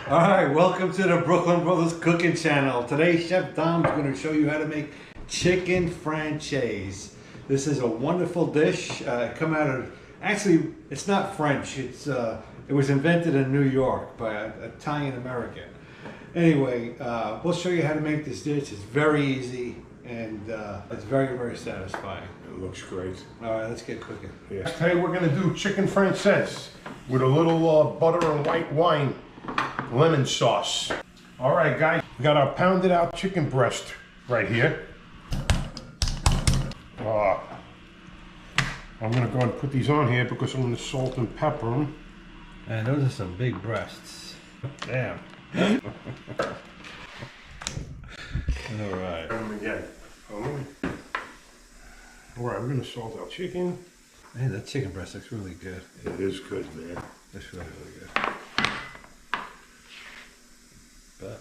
Alright, welcome to the Brooklyn Brothers Cooking Channel. Today Chef Dom's going to show you how to make chicken francaise. This is a wonderful dish. Actually, it's not French. It was invented in New York by an Italian American. Anyway, we'll show you how to make this dish. It's very easy and it's very, very satisfying. It looks great. Alright, let's get cooking. Yeah. Today we're going to do chicken francaise with a little butter and white wine lemon sauce. All right, guys, we got our pounded out chicken breast right here. I'm gonna go and put these on here because I'm gonna salt and pepper them. And those are some big breasts. Damn. All right. Them again. All right, we're gonna salt our chicken. Man, that chicken breast looks really good. It is good, man. That's really, really good. But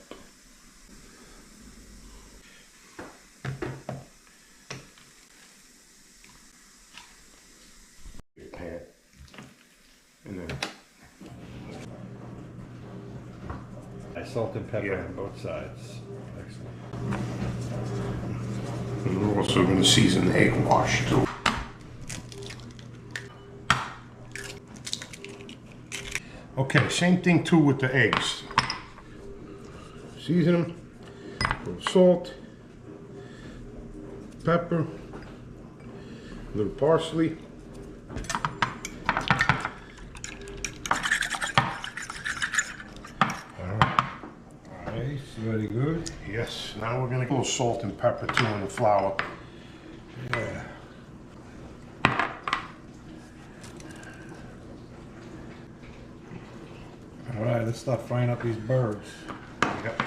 pan. And then I salt and pepper on both sides. Excellent. and we're also going to season the egg wash too. Okay, same thing too with the eggs. Season them, a little salt, pepper, a little parsley. Alright, very good. Yes, now we're gonna put a little salt and pepper too in the flour. Yeah. Alright, let's start frying up these birds. Yep.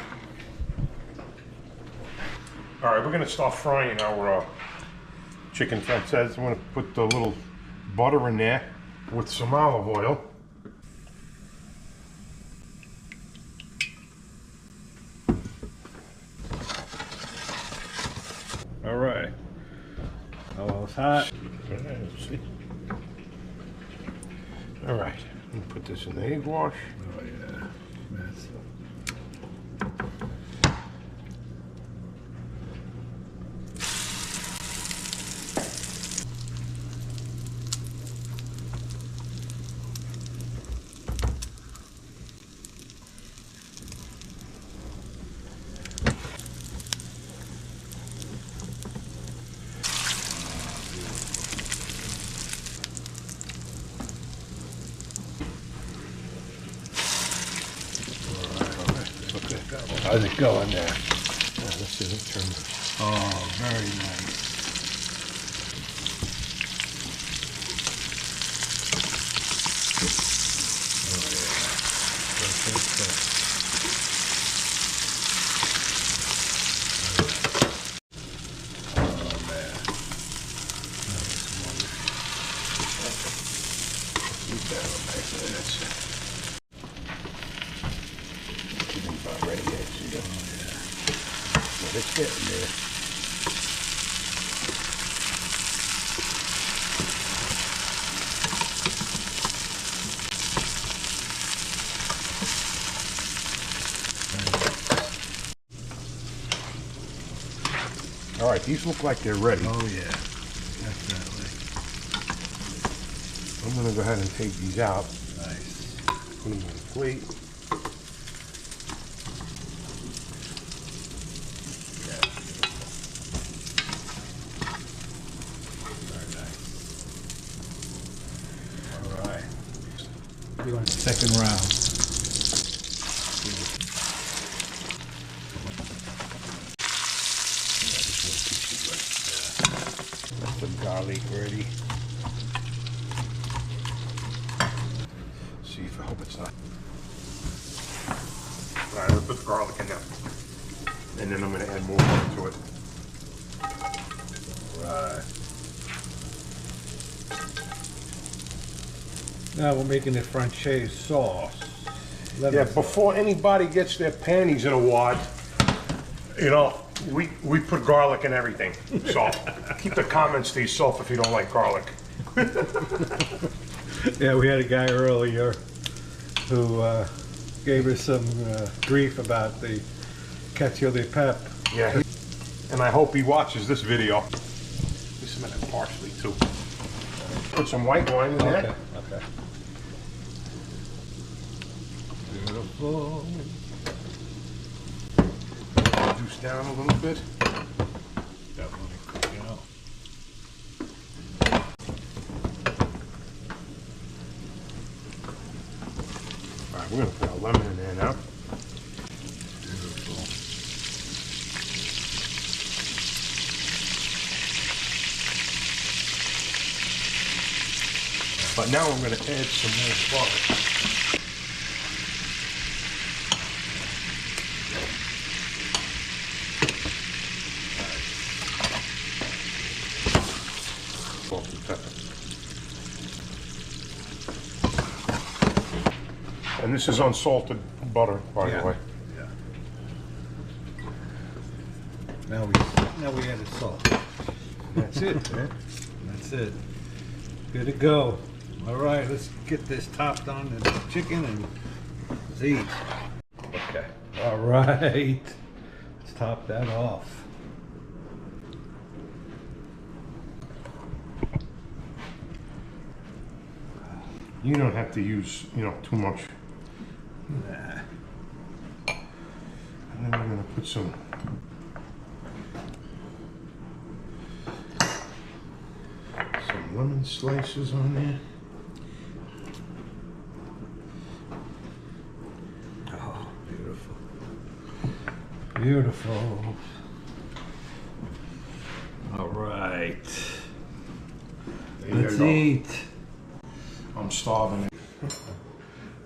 All right, we're gonna start frying our chicken francaise. I'm gonna put the little butter in there with some olive oil. Alright. Almost hot. All right, I'm gonna put this in the egg wash. Oh yeah. That's How's it going there? Let's see, let's turn this. oh, very nice. It's getting there. All right, these look like they're ready. Oh yeah, definitely. I'm gonna go ahead and take these out. Nice. Put them on the plate. We're going to the second round. That's the garlic ready. See if I hope it's not. All right, let's put the garlic in there. And then I'm going to add more butter to it. Right. Now we're making the Francese sauce. Yeah, before anybody gets their panties in a wad, you know, we put garlic in everything. So keep the comments to yourself if you don't like garlic. Yeah, we had a guy earlier who gave us some grief about the cacio de pep. Yeah, and I hope he watches this video. Just a minute, parsley too. Put some white wine in there. Okay. Beautiful. Juice down a little bit. Definitely cooking out. All right, we're gonna put a lemon in there now. Beautiful. But now I'm gonna add some more butter. Salt and pepper. And this is unsalted butter, by the way. Yeah. Now we added salt. That's it, man. That's it. Good to go. All right, let's get this topped on the chicken and let's eat. Okay. All right. Let's top that off. You don't have to use, too much. Nah. And then we're gonna put some lemon slices on there. Oh, beautiful. Beautiful. All right. Let's eat. I'm starving.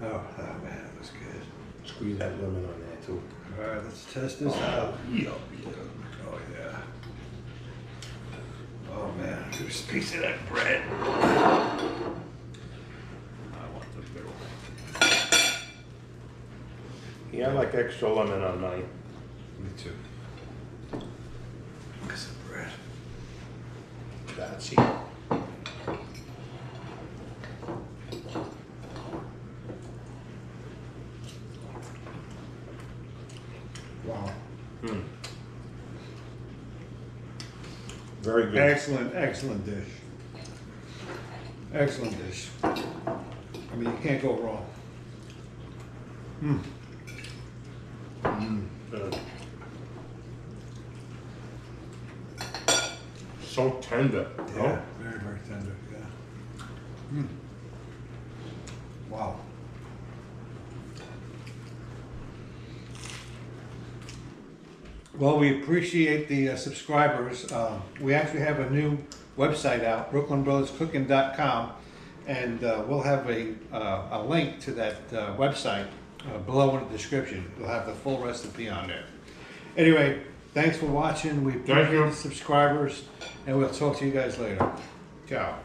Oh man, that was good. Squeeze that lemon on there too. All right, let's test this out. Yeah. Oh yeah. Oh man, just a piece of that bread. I want the middle. Yeah, I like extra lemon on mine. Me too. Piece of bread. That's it. Wow. Very good. Excellent dish. Excellent dish. I mean, you can't go wrong. Good. So tender. Yeah, very, very tender. Yeah. Wow. Well, we appreciate the subscribers. We actually have a new website out, brooklynbrotherscooking.com, and we'll have a link to that website below in the description. We'll have the full recipe on there. Anyway, thanks for watching. We appreciate the subscribers, and we'll talk to you guys later. Ciao.